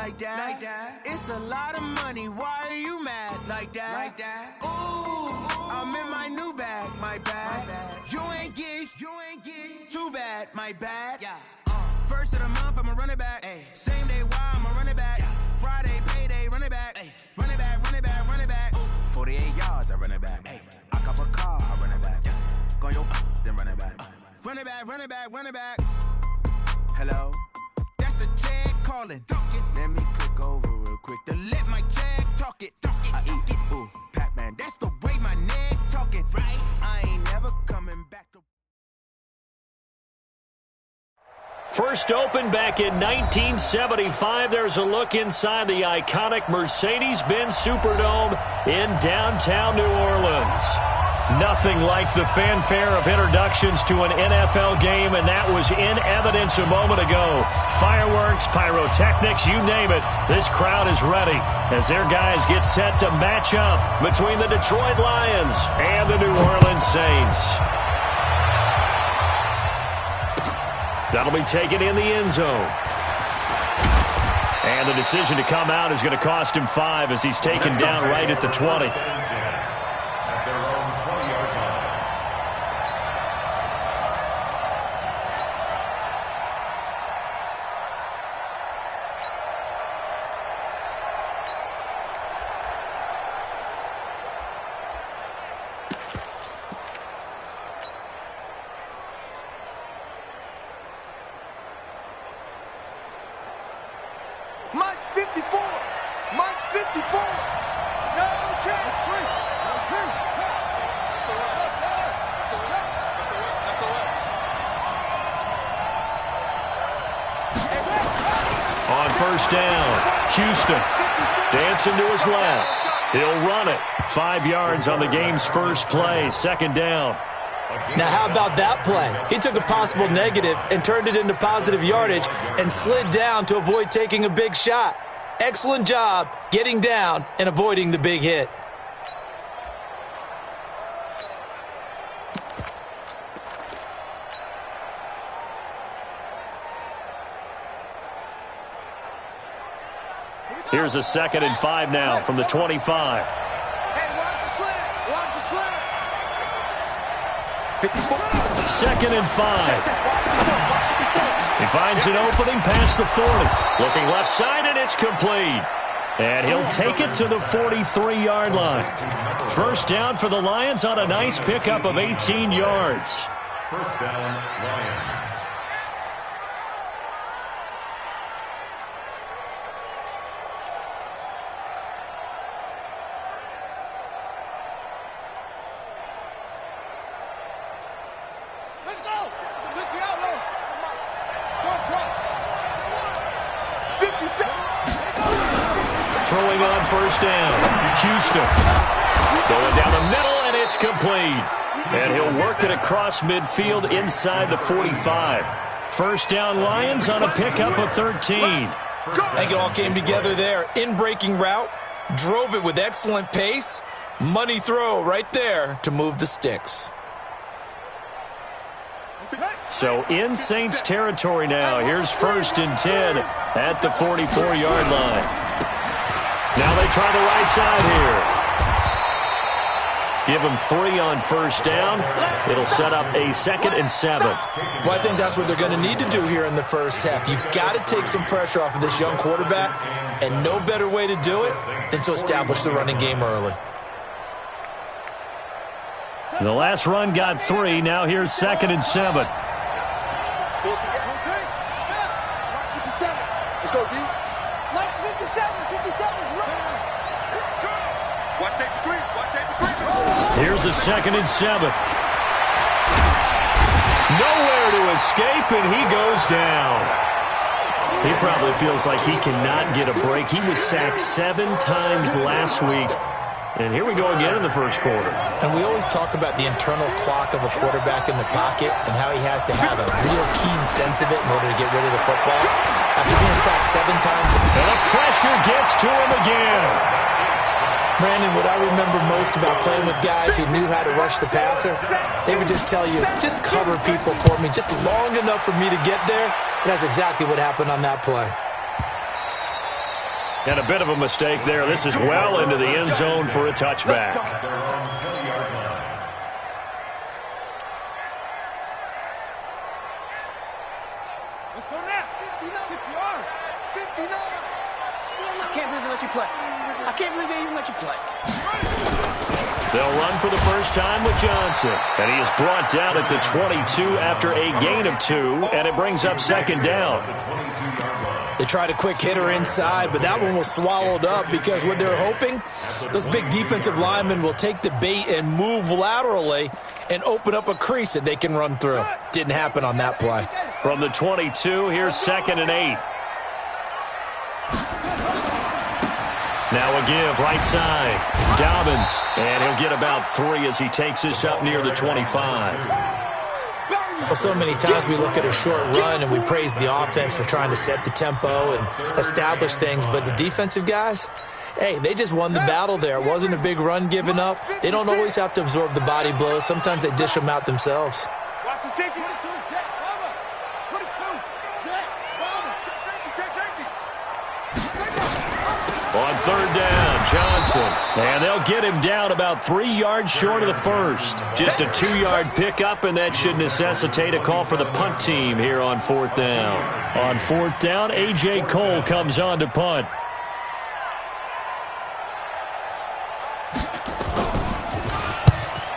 like that. It's a lot of money, why are you mad like that? Ooh, I'm in my new bag, my bad. You ain't get too bad, my bad. First of the month, I'ma run it back. Same day, why I'ma run it back. Friday, payday, run it back. Run it back, run it back, run it back. 48 yards, I run it back. I cop a car, I run it back. Go yo, then run it back. Run it back, run it back, run it back. Hello, that's the jag calling. Let me click over real quick to let my jag talk it. I eat it, ooh, Pac-Man, that's the way my neck talking. Right, I ain't never coming back to. First opened back in 1975. There's a look inside the iconic Mercedes-Benz Superdome in downtown New Orleans. Nothing like the fanfare of introductions to an NFL game, and that was in evidence a moment ago. Fireworks, pyrotechnics, you name it. This crowd is ready as their guys get set to match up between the Detroit Lions and the New Orleans Saints. That'll be taken in the end zone. And the decision to come out is going to cost him 5 as he's taken down right at the 20. Mike 54! Mike 54! No chance! On first down, Houston dancing to his left. He'll run it. 5 yards on the game's first play, second down. Now, how about that play? He took a possible negative and turned it into positive yardage and slid down to avoid taking a big shot. Excellent job getting down and avoiding the big hit. Here's a 2nd and 5 now from the 25. Hey, watch the slant! Watch the slant! 2nd and 5. He finds an opening past the 40. Looking left side, and it's complete. And he'll take it to the 43-yard line. First down for the Lions on a nice pickup of 18 yards. First down, Lions. Let's go! 60 out low! 57! Throwing on first down. Houston. Going down the middle, and it's complete. And he'll work it across midfield inside the 45. First down Lions on a pickup of 13. I think it all came together there. In-breaking route, drove it with excellent pace. Money throw right there to move the sticks. So in Saints territory now. Here's 1st and 10 at the 44-yard line. Now they try the right side here. Give them 3 on first down. It'll set up a 2nd and 7. Well, I think that's what they're going to need to do here in the first half. You've got to take some pressure off of this young quarterback, and no better way to do it than to establish the running game early. The last run got 3. Now here's 2nd and 7. Let's go, D. Mike's 57. 57's right. Watch 83. Watch 83. Here's a 2nd and 7. Nowhere to escape, and he goes down. He probably feels like he cannot get a break. He was sacked 7 times last week. And here we go again in the first quarter. And we always talk about the internal clock of a quarterback in the pocket and how he has to have a real keen sense of it in order to get rid of the football. After being sacked 7 times. And the pressure gets to him again. Brandon, what I remember most about playing with guys who knew how to rush the passer, they would just tell you, just cover people for me just long enough for me to get there. And that's exactly what happened on that play. And a bit of a mistake there. This is well into the end zone for a touchback. Let's go now. 59. I can't believe they let you play. I can't believe they even let you play. They'll run for the first time with Johnson. And he is brought down at the 22 after a gain of 2, and it brings up second down. They tried a quick hitter inside, but that one was swallowed up because what they're hoping, those big defensive linemen will take the bait and move laterally and open up a crease that they can run through. Didn't happen on that play. From the 22, here's 2nd and 8. Now a give, right side. Dobbins, and he'll get about 3 as he takes this up near the 25. Well, so many times we look at a short run and we praise the offense for trying to set the tempo and establish things, but the defensive guys, hey, they just won the battle there. It wasn't a big run given up. They don't always have to absorb the body blows. Sometimes they dish them out themselves. Watch the safety. 22, check, bomber. 22, check, bomber. Check safety. On 3rd down, Johnson. And they'll get him down about 3 yards short of the first. Just a 2-yard pickup, and that should necessitate a call for the punt team here on 4th down. On 4th down, A.J. Cole comes on to punt.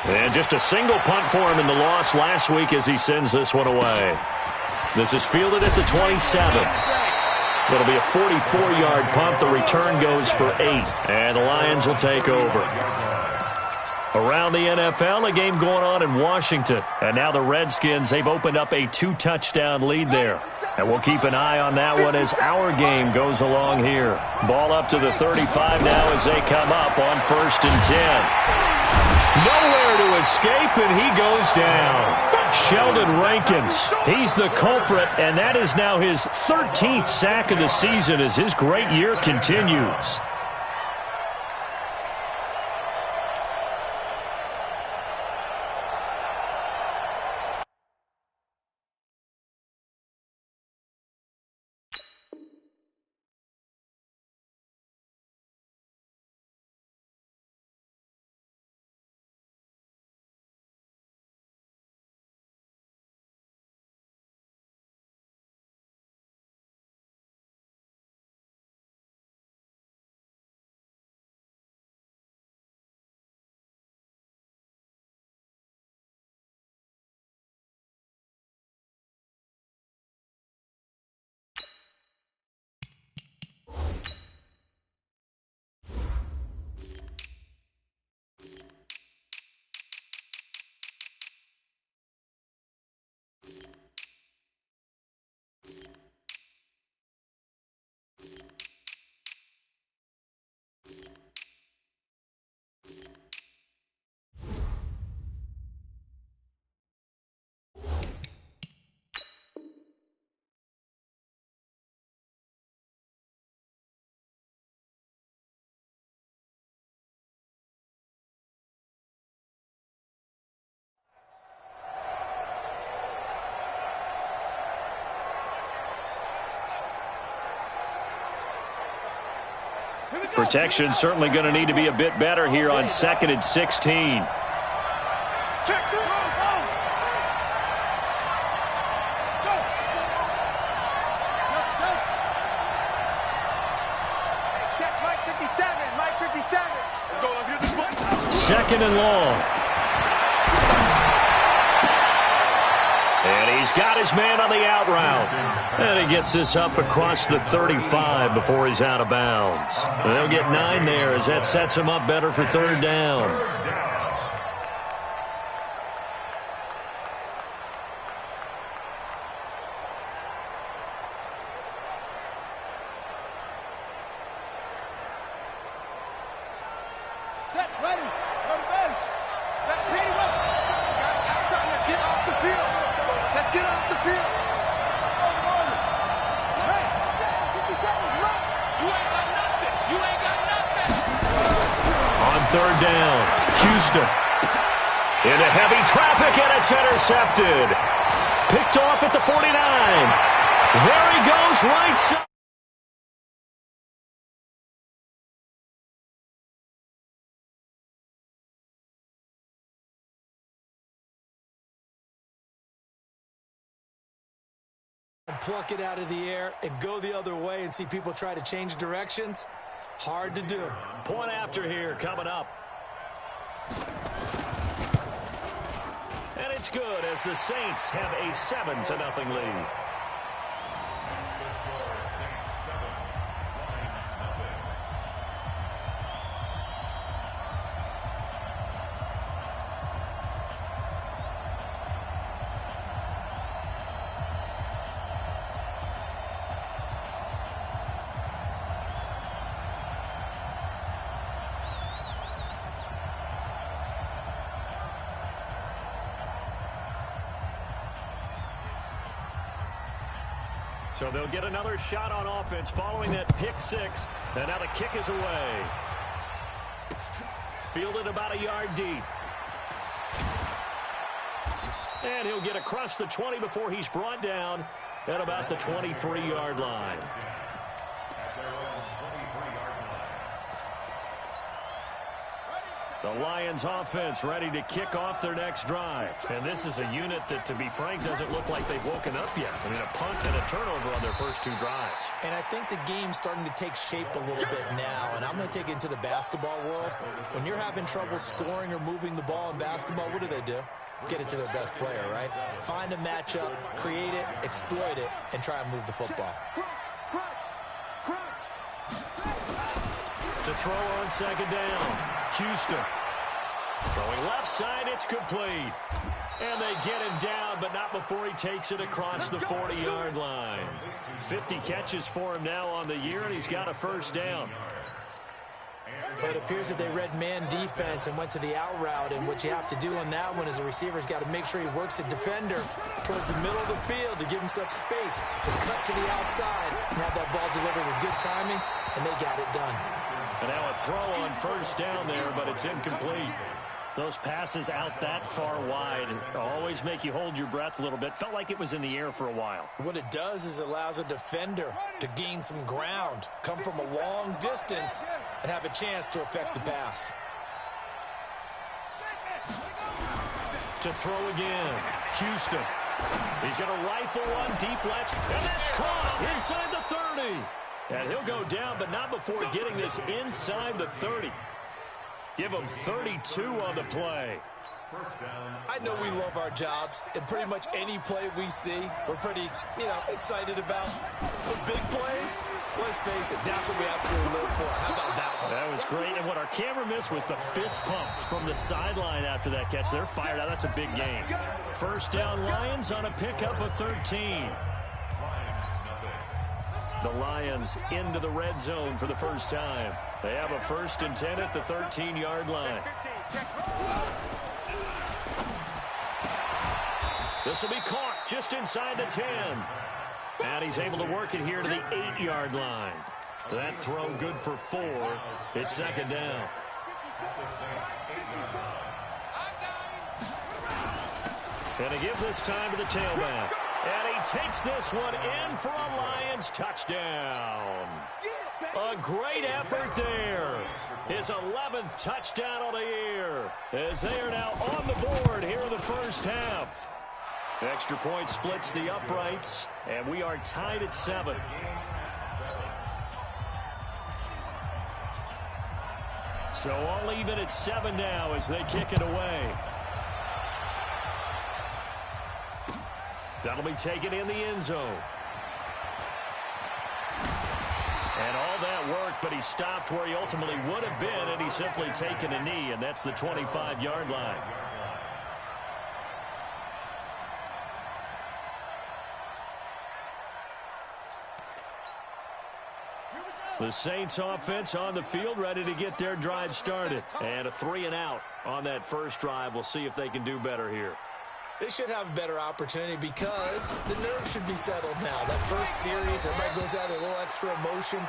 And just a single punt for him in the loss last week as he sends this one away. This is fielded at the 27. It'll be a 44-yard punt. The return goes for 8, and the Lions will take over. Around the NFL, a game going on in Washington. And now the Redskins, they've opened up a 2-touchdown lead there. And we'll keep an eye on that one as our game goes along here. Ball up to the 35 now as they come up on 1st and 10. Nowhere to escape, and he goes down. Sheldon Rankins, he's the culprit, and that is now his 13th sack of the season as his great year continues. Protection certainly going to need to be a bit better here on 2nd and 16. Check, go. Check, Mike 57. Let's go, let's get this one. 2nd and long. And he's got his man on the out route. And he gets this up across the 35 before he's out of bounds. And they'll get 9 there as that sets him up better for 3rd down. Set, ready. Go to base. Let's pick him up. Guys, outside, let's get off the field. Let's get off the field. Hey, 50 seconds, run. You ain't got nothing. You ain't got nothing. On 3rd down, Houston. Into heavy traffic, and it's intercepted. Picked off at the 49. There he goes, right side. Pluck it out of the air and go the other way and see people try to change directions. Hard to do. Point after here coming up. And it's good as the Saints have a 7-0 lead. So they'll get another shot on offense following that pick six. And now the kick is away. Fielded about a yard deep. And he'll get across the 20 before he's brought down at about the 23-yard line. The Lions offense ready to kick off their next drive. And this is a unit that, to be frank, doesn't look like they've woken up yet. I mean, a punt and a turnover on their first two drives. And I think the game's starting to take shape a little bit now. And I'm going to take it into the basketball world. When you're having trouble scoring or moving the ball in basketball, what do? Get it to their best player, right? Find a matchup, create it, exploit it, and try and move the football. To throw on second down, Houston. Throwing left side, it's complete. And they get him down, but not before he takes it across the 40-yard line. 50 catches for him now on the year, and he's got a first down. But it appears that they read man defense and went to the out route, and what you have to do on that one is the receiver's got to make sure he works the defender towards the middle of the field to give himself space to cut to the outside and have that ball delivered with good timing, and they got it done. And now a throw on first down there, but it's incomplete. Those passes out that far wide always make you hold your breath a little bit. Felt like it was in the air for a while. What it does is it allows a defender to gain some ground, come from a long distance, and have a chance to affect the pass. To throw again, Houston. He's going to rifle one deep left, and that's caught inside the 30. And he'll go down, but not before getting this inside the 30. Give him 32 on the play. I know we love our jobs, and pretty much any play we see, we're pretty, excited about. The big plays, let's face it, that's what we absolutely live for. How about that one? That was great, and what our camera missed was the fist pump from the sideline after that catch. They're fired out. That's a big game. First down, Lions on a pickup of 13. The Lions into the red zone for the first time. They have a 1st and 10 at the 13-yard line. This will be caught just inside the 10. And he's able to work it here to the 8-yard line. That throw good for 4. It's second down. And a give this time to the tailback. And he takes this one in for a Lions touchdown. A great effort there. His 11th touchdown of the year, as they are now on the board here in the first half. Extra point splits the uprights, and we are tied at 7. So all even at 7 now as they kick it away. That'll be taken in the end zone. And all that work, but he stopped where he ultimately would have been, and he's simply taken a knee, and that's the 25-yard line. The Saints offense on the field, ready to get their drive started. And a 3-and-out on that first drive. We'll see if they can do better here. They should have a better opportunity because the nerves should be settled now. That first series, everybody goes out with a little extra emotion.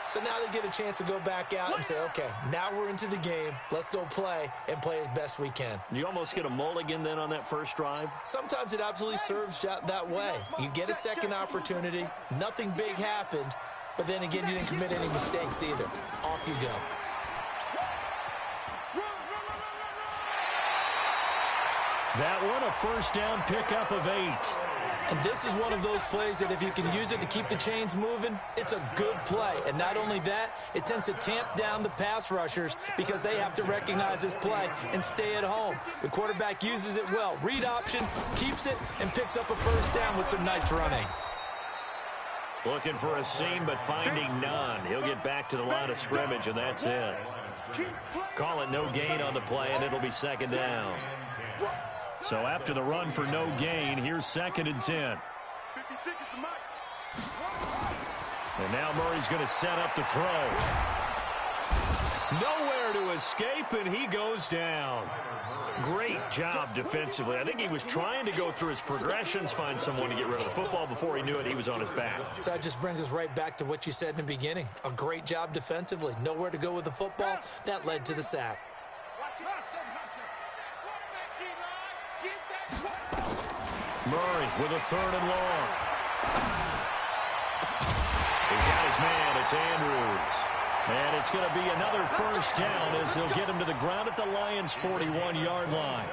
So now they get a chance to go back out and say, okay, now we're into the game. Let's go play and play as best we can. You almost get a mulligan then on that first drive? Sometimes it absolutely serves that way. You get a second opportunity. Nothing big happened. But then again, you didn't commit any mistakes either. Off you go. That one, a first down pickup of 8. And this is one of those plays that if you can use it to keep the chains moving, it's a good play. And not only that, it tends to tamp down the pass rushers because they have to recognize this play and stay at home. The quarterback uses it well. Read option, keeps it, and picks up a first down with some nice running. Looking for a seam, but finding none. He'll get back to the line of scrimmage, and that's it. Call it no gain on the play, and it'll be second down. So after the run for no gain, here's 2nd and 10. And now Murray's going to set up to throw. Nowhere to escape, and he goes down. Great job defensively. I think he was trying to go through his progressions, find someone to get rid of the football. Before he knew it, he was on his back. So that just brings us right back to what you said in the beginning. A great job defensively. Nowhere to go with the football. That led to the sack. Murray with a 3rd and long. He's got his man. It's Andrews. And it's going to be another first down as they'll get him to the ground at the Lions' 41-yard line.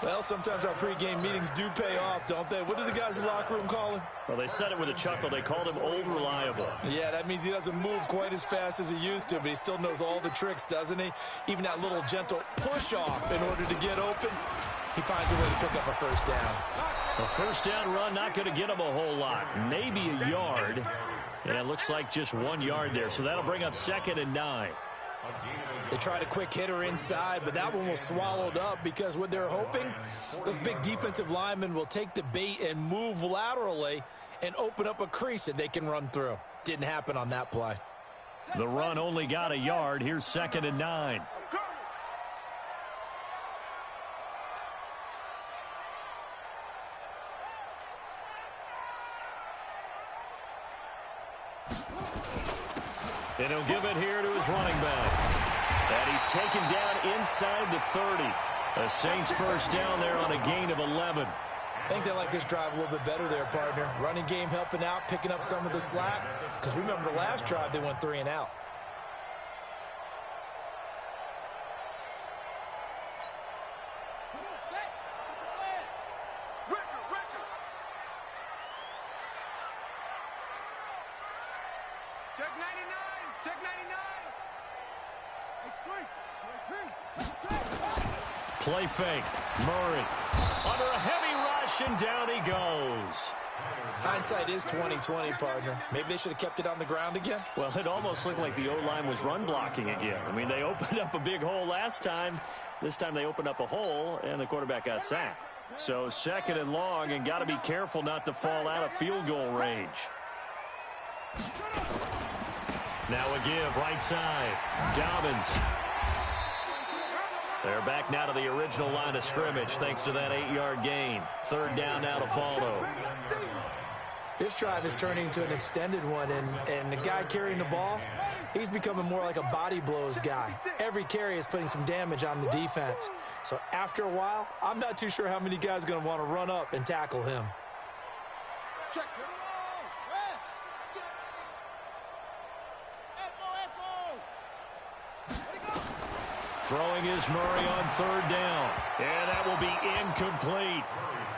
Well, sometimes our pregame meetings do pay off, don't they? What do the guys in the locker room call him? Well, they said it with a chuckle. They called him Old Reliable. Yeah, that means he doesn't move quite as fast as he used to, but he still knows all the tricks, doesn't he? Even that little gentle push-off in order to get open. He finds a way to pick up a first down. A first down run not going to get him a whole lot. Maybe a yard. And it looks like just 1 yard there. So that'll bring up 2nd and 9. They tried a quick hitter inside, but that one was swallowed up because what they're hoping, those big defensive linemen will take the bait and move laterally and open up a crease that they can run through. Didn't happen on that play. The run only got a yard. Here's 2nd and 9. And he'll give it here to his running back. And he's taken down inside the 30. The Saints first down there on a gain of 11. I think they like this drive a little bit better there, partner. Running game helping out, picking up some of the slack. Because remember the last drive, they went 3 and out. Check 99. Check 99. Play fake. Murray under a heavy rush, and down he goes. Hindsight is 20/20, partner. Maybe they should have kept it on the ground again. Well, it almost looked like the O-line was run blocking again. I mean, they opened up a big hole last time. This time they opened up a hole, and the quarterback got sacked. So 2nd and long, and got to be careful not to fall out of field goal range. Now a give, right side. Dobbins. They're back now to the original line of scrimmage thanks to that 8-yard gain. 3rd down now to follow. This drive is turning into an extended one, and the guy carrying the ball, he's becoming more like a body blows guy. Every carry is putting some damage on the defense. So after a while, I'm not too sure how many guys are going to want to run up and tackle him. Check. Throwing is Murray on 3rd down. And that will be incomplete.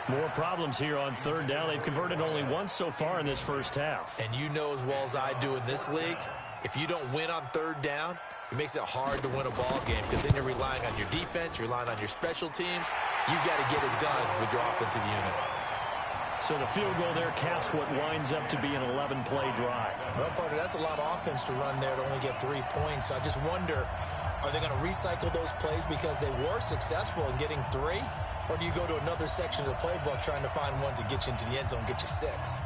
More problems here on 3rd down. They've converted only once so far in this first half. And you know as well as I do in this league, if you don't win on 3rd down, it makes it hard to win a ball game because then you're relying on your defense, you're relying on your special teams. You got to get it done with your offensive unit. So the field goal there caps what winds up to be an 11-play drive. Well, partner, that's a lot of offense to run there to only get 3 points. So I just wonder, are they going to recycle those plays because they were successful in getting 3? Or do you go to another section of the playbook trying to find ones that get you into the end zone, get you 6?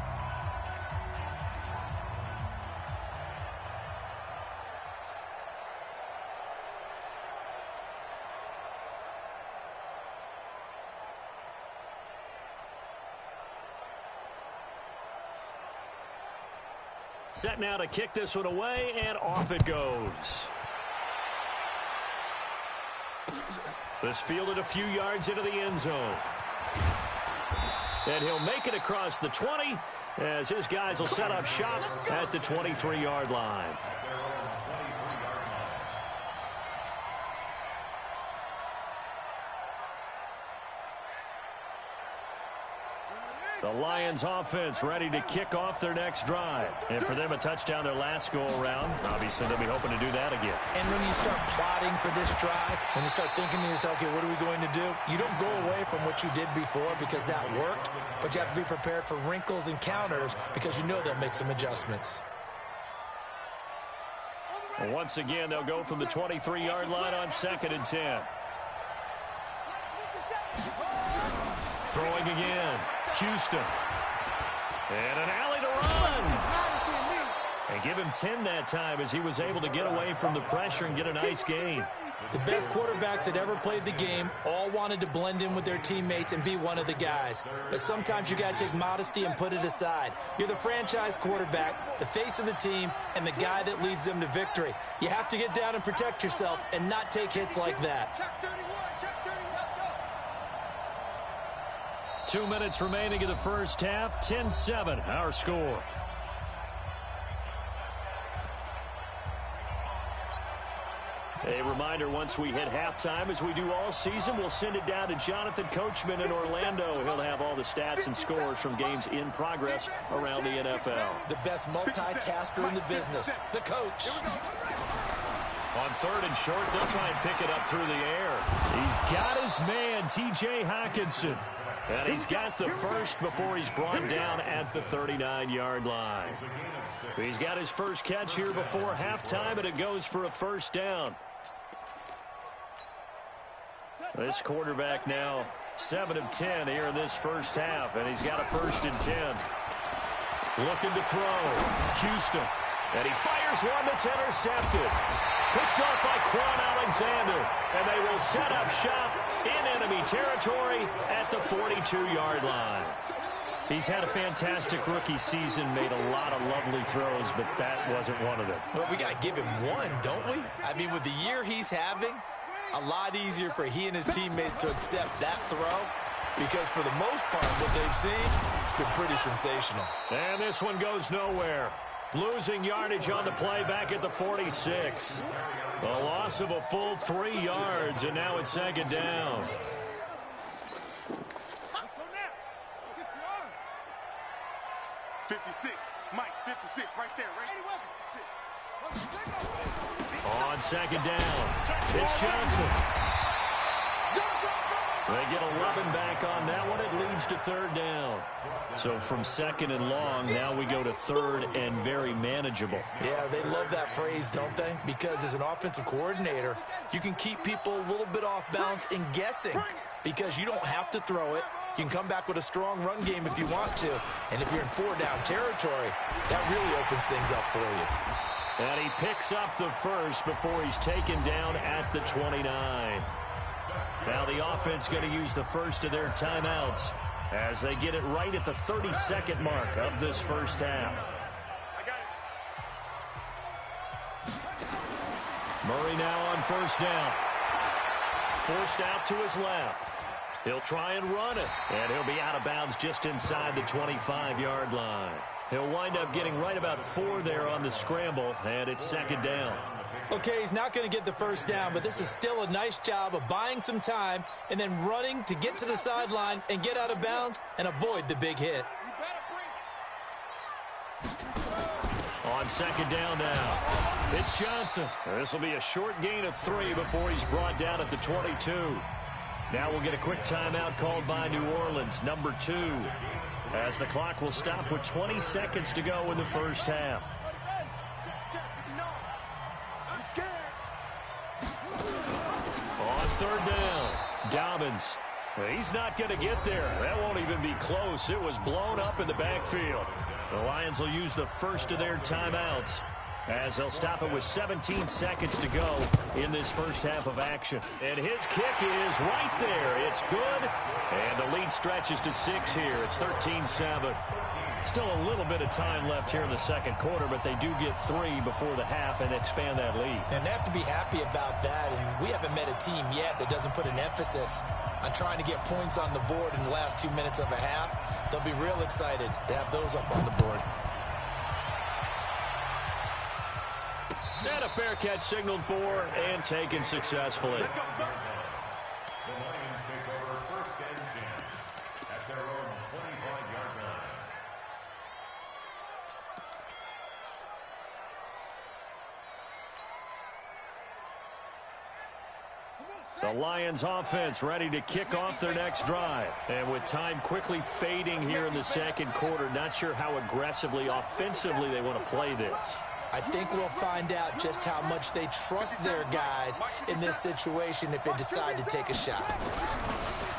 Set now to kick this one away, and off it goes. This fielded a few yards into the end zone. And he'll make it across the 20 as his guys will set up shop at the 23-yard line. The Lions offense ready to kick off their next drive. And for them, a touchdown their last go-around. Obviously, they'll be hoping to do that again. And when you start plotting for this drive, when you start thinking to yourself, okay, what are we going to do? You don't go away from what you did before because that worked, but you have to be prepared for wrinkles and counters because you know they'll make some adjustments. Well, once again, they'll go from the 23-yard line on 2nd and 10. Throwing again. Houston. And an alley to run. And give him 10 that time as he was able to get away from the pressure and get a nice gain. The best quarterbacks that ever played the game all wanted to blend in with their teammates and be one of the guys. But sometimes you got to take modesty and put it aside. You're the franchise quarterback, the face of the team, and the guy that leads them to victory. You have to get down and protect yourself and not take hits like that. 2 minutes remaining in the first half. 10-7, our score. A reminder, once we hit halftime, as we do all season, we'll send it down to Jonathan Coachman in Orlando. He'll have all the stats and scores from games in progress around the NFL. The best multitasker in the business, the coach. On 3rd and short, they'll try and pick it up through the air. He's got his man, T.J. Hockenson. And he's got the first before he's brought down at the 39-yard line. He's got his first catch here before halftime, and it goes for a first down. This quarterback now 7 of 10 here in this first half, and he's got a 1st and 10. Looking to throw. Houston. And he fires one that's intercepted. Picked off by Quan Alexander. And they will set up shop in enemy territory at the 42-yard line. He's had a fantastic rookie season, made a lot of lovely throws, but that wasn't one of them. Well, we got to give him one, don't we? I mean, with the year he's having, a lot easier for he and his teammates to accept that throw because for the most part, what they've seen, it's been pretty sensational. And this one goes nowhere. Losing yardage on the play back at the 46. A loss of a full 3 yards, and now it's 2nd down. 56, Mike, 56, right there, right? 56. On 2nd down, it's Johnson. They get 11 back on that one. It leads to 3rd down. So from 2nd and long, now we go to 3rd and very manageable. Yeah, they love that phrase, don't they? Because as an offensive coordinator, you can keep people a little bit off balance and guessing because you don't have to throw it. You can come back with a strong run game if you want to. And if you're in 4-down territory, that really opens things up for you. And he picks up the first before he's taken down at the 29. Now the offense going to use the first of their timeouts as they get it right at the 32nd mark of this first half. Murray now on 1st down. Forced out to his left. He'll try and run it, and he'll be out of bounds just inside the 25-yard line. He'll wind up getting right about 4 there on the scramble, and it's 2nd down. Okay, he's not going to get the first down, but this is still a nice job of buying some time and then running to get to the sideline and get out of bounds and avoid the big hit. On 2nd down now, it's Johnson. This will be a short gain of 3 before he's brought down at the 22. Now we'll get a quick timeout called by New Orleans, number 2, as the clock will stop with 20 seconds to go in the first half. On 3rd down, Dobbins. He's not going to get there. That won't even be close. It was blown up in the backfield. The Lions will use the first of their timeouts as they'll stop it with 17 seconds to go in this first half of action. And his kick is right there. It's good. And the lead stretches to 6 here. It's 13-7. Still a little bit of time left here in the second quarter, but they do get 3 before the half and expand that lead. And they have to be happy about that. And we haven't met a team yet that doesn't put an emphasis on trying to get points on the board in the last 2 minutes of a half. They'll be real excited to have those up on the board. And a fair catch signaled for and taken successfully. The Lions take over 1st and 10 at their own 25-yard The Lions offense ready to kick off their next drive. And with time quickly fading here in the second quarter, not sure how aggressively, offensively they want to play this. I think we'll find out just how much they trust their guys in this situation if they decide to take a shot.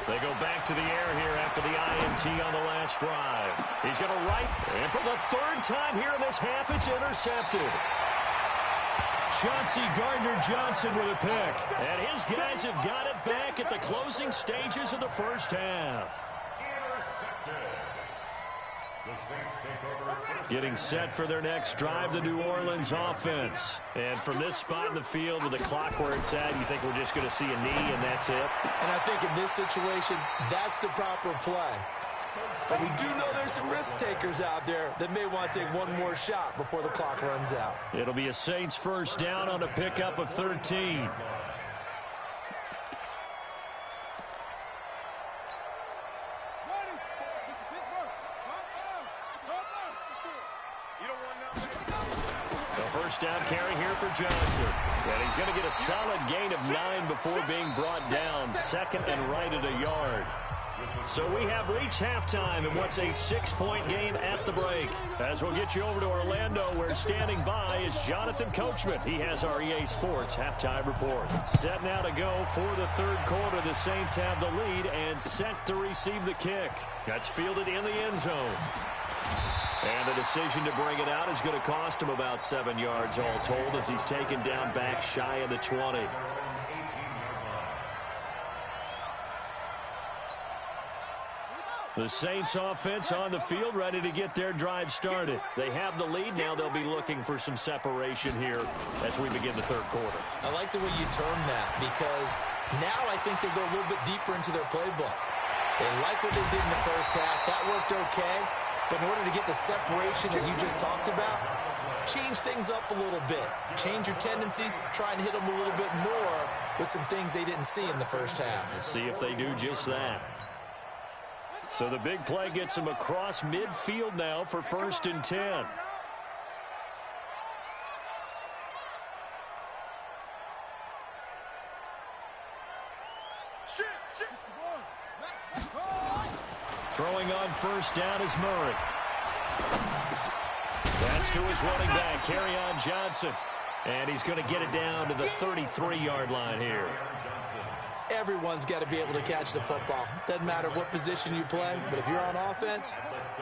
They go back to the air here after the INT on the last drive. He's going to right, and for the third time here in this half, it's intercepted. Chauncey Gardner-Johnson with a pick. And his guys have got it back at the closing stages of the first half. Getting set for their next drive, the New Orleans offense. And from this spot in the field with the clock where it's at, you think we're just going to see a knee and that's it? And I think in this situation, that's the proper play. But we do know there's some risk takers out there that may want to take one more shot before the clock runs out. It'll be a Saints first down on a pickup of 13. First down carry here for Johnson. And he's going to get a solid gain of 9 before being brought down. Second and right at a yard. So we have reached halftime in what's a 6-point game at the break. As we'll get you over to Orlando, where standing by is Jonathan Coachman. He has our EA Sports halftime report. Set now to go for the third quarter. The Saints have the lead and set to receive the kick. That's fielded in the end zone. And the decision to bring it out is going to cost him about 7 yards all told as he's taken down back shy of the 20. The Saints offense on the field ready to get their drive started. They have the lead. Now they'll be looking for some separation here as we begin the third quarter. I like the way you term that because now I think they go a little bit deeper into their playbook. They like what they did in the first half. That worked okay. But in order to get the separation that you just talked about, change things up a little bit. Change your tendencies, try and hit them a little bit more with some things they didn't see in the first half. Let's see if they do just that. So the big play gets them across midfield now for 1st and 10. Throwing on first down is Murray. That's to his running back, Kerryon Johnson. And he's going to get it down to the 33-yard line here. Everyone's got to be able to catch the football. Doesn't matter what position you play, but if you're on offense,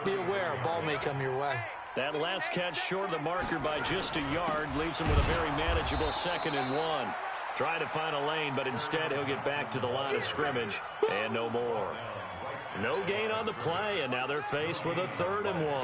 be aware a ball may come your way. That last catch short of the marker by just a yard leaves him with a very manageable 2nd and 1. Trying to find a lane, but instead he'll get back to the line of scrimmage and no more. No gain on the play, and now they're faced with a 3rd and 1.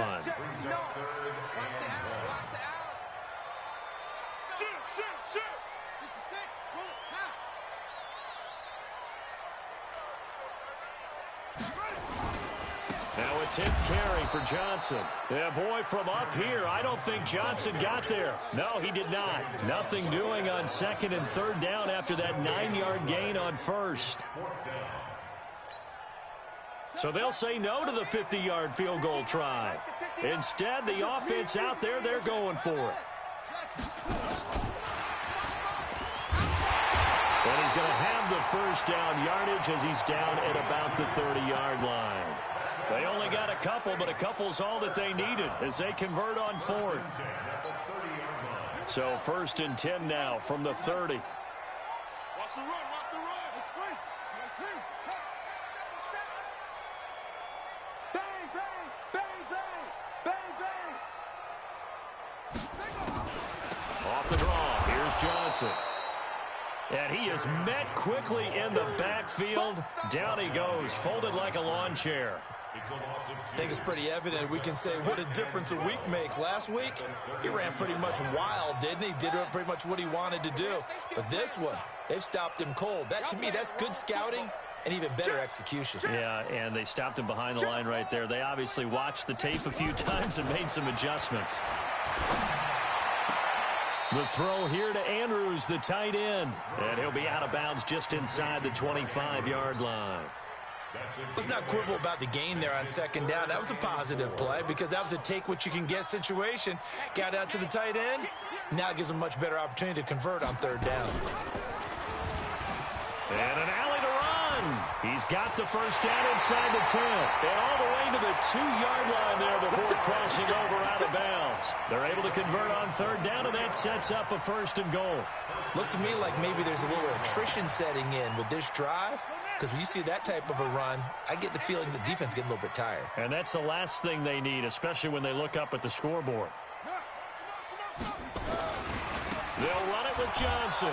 Now a 10th carry for Johnson. Yeah, boy, from up here, I don't think Johnson got there. No, he did not. Nothing doing on 2nd and 3rd down after that 9-yard gain on 1st. So they'll say no to the 50-yard field goal try. Instead, the offense out there, they're going for it. And he's going to have the first down yardage as he's down at about the 30-yard line. They only got a couple, but a couple's all that they needed as they convert on 4th. So 1st and 10 now from the 30. Watch the run, watch the run. It's free. Bang, bang, bang, bang, bang, bang. Off the draw, here's Johnson. And he is met quickly in the backfield. Down he goes, folded like a lawn chair. I think it's pretty evident. We can say what a difference a week makes. Last week, he ran pretty much wild, didn't he? Did pretty much what he wanted to do. But this one, they've stopped him cold. That, to me, that's good scouting and even better execution. Yeah, and they stopped him behind the line right there. They obviously watched the tape a few times and made some adjustments. The throw here to Andrews, the tight end. And he'll be out of bounds just inside the 25-yard line. Let's not quibble about the gain there on 2nd down. That was a positive play because that was a take-what-you-can-get situation. Got out to the tight end. Now it gives them a much better opportunity to convert on 3rd down. And an alley to run. He's got the first down inside the 10. And all the way to the 2-yard line there before crossing over out of bounds. They're able to convert on third down, and that sets up a 1st and goal. Looks to me like maybe there's a little attrition setting in with this drive, because when you see that type of a run, I get the feeling the defense getting a little bit tired. And that's the last thing they need, especially when they look up at the scoreboard. They'll run it with Johnson.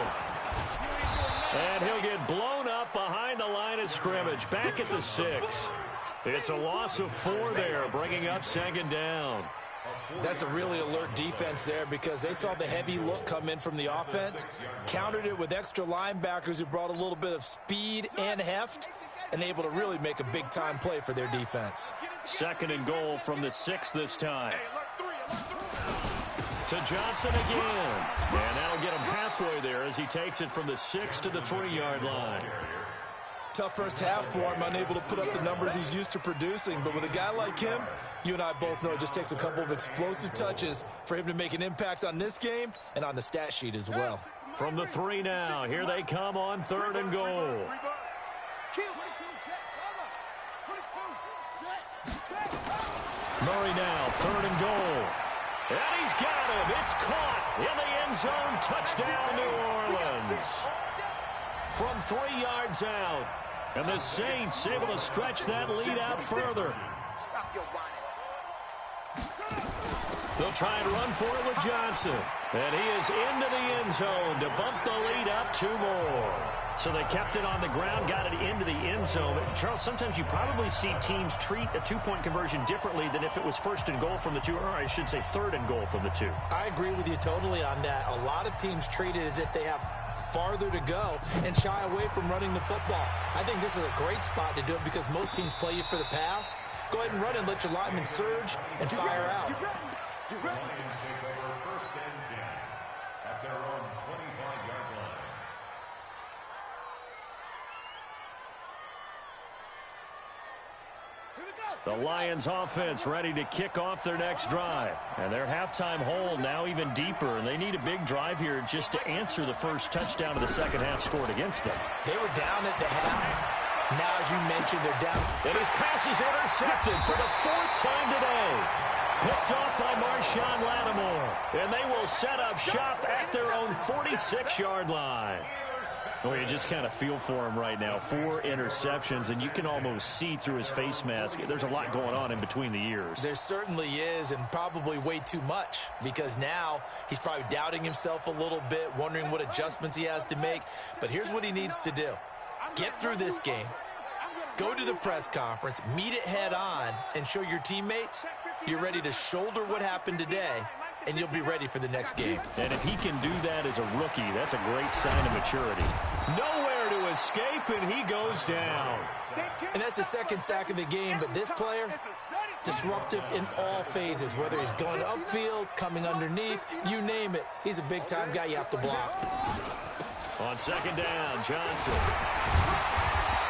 And he'll get blown up behind the line of scrimmage, back at the 6. It's a loss of 4 there, bringing up 2nd down. That's a really alert defense there because they saw the heavy look come in from the offense, countered it with extra linebackers who brought a little bit of speed and heft, and able to really make a big-time play for their defense. 2nd and goal from the 6 this time. To Johnson again. And that'll get him halfway there as he takes it from the 6 to the 3-yard line. Tough first half for him, unable to put up the numbers he's used to producing. But with a guy like him, you and I both know it just takes a couple of explosive touches for him to make an impact on this game and on the stat sheet as well. From the 3 now, here they come on 3rd and goal. Murray now, 3rd and goal. And he's got him. It's caught in the end zone. Touchdown, New Orleans. From 3 yards out. And the Saints able to stretch that lead out further. They'll try and run for it with Johnson. And he is into the end zone to bump the lead up 2 more. So they kept it on the ground, got it into the end zone. Charles, sometimes you probably see teams treat a 2-point conversion differently than if it was 1st and goal from the 2, or I should say 3rd and goal from the 2. I agree with you totally on that. A lot of teams treat it as if they have farther to go and shy away from running the football. I think this is a great spot to do it because most teams play you for the pass. Go ahead and run and let your linemen surge and fire out. The Lions offense ready to kick off their next drive. And their halftime hole now even deeper. And they need a big drive here just to answer the first touchdown of the second half scored against them. They were down at the half. Now, as you mentioned, they're down. And his pass is intercepted for the 4th time today. Picked off by Marshawn Lattimore. And they will set up shop at their own 46-yard line. Well, you just kind of feel for him right now. 4 interceptions, and you can almost see through his face mask. There's a lot going on in between the ears. There certainly is, and probably way too much, because now he's probably doubting himself a little bit, wondering what adjustments he has to make. But here's what he needs to do. Get through this game, go to the press conference, meet it head on, and show your teammates you're ready to shoulder what happened today, and you'll be ready for the next game. And if he can do that as a rookie, that's a great sign of maturity. Nowhere to escape, and he goes down. And that's the 2nd sack of the game, but this player, disruptive in all phases, whether he's going upfield, coming underneath, you name it. He's a big-time guy you have to block. On 2nd down, Johnson.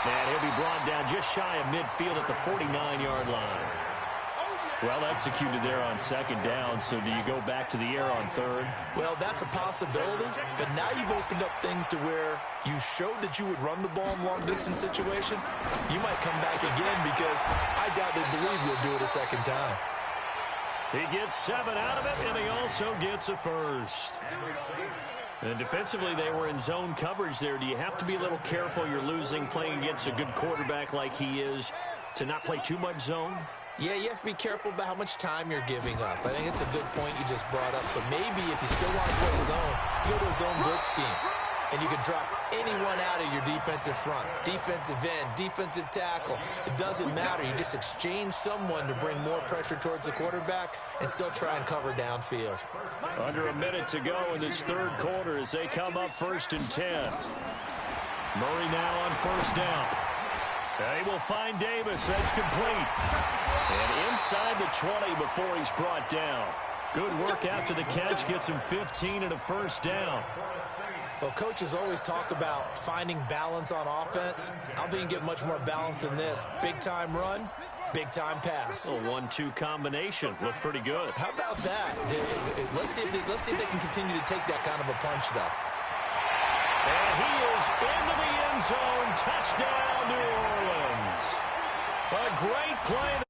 And he'll be brought down just shy of midfield at the 49-yard line. Well executed there on 2nd down, so do you go back to the air on 3rd? Well, that's a possibility, but now you've opened up things to where you showed that you would run the ball in long-distance situation. You might come back again because I doubt they believe you'll do it a 2nd time. He gets 7 out of it, and he also gets a 1st. And defensively, they were in zone coverage there. Do you have to be a little careful you're losing playing against a good quarterback like he is to not play too much zone? Yeah, you have to be careful about how much time you're giving up. I think it's a good point you just brought up. So maybe if you still want to play zone, you go to a zone blitz scheme. And you can drop anyone out of your defensive front. Defensive end, defensive tackle. It doesn't matter. You just exchange someone to bring more pressure towards the quarterback and still try and cover downfield. Under a minute to go in this 3rd quarter as they come up 1st and 10. Murray now on 1st down. They will find Davis. That's complete. And inside the 20 before he's brought down. Good work after the catch. Gets him 15 and a 1st down. Well, coaches always talk about finding balance on offense. I don't think you can get much more balance than this. Big-time run, big-time pass. A 1-2 combination. Looked pretty good. How about that? Let's see if they can continue to take that kind of a punch, though. And he is into the end zone. touchdown, New Orleans. A great play.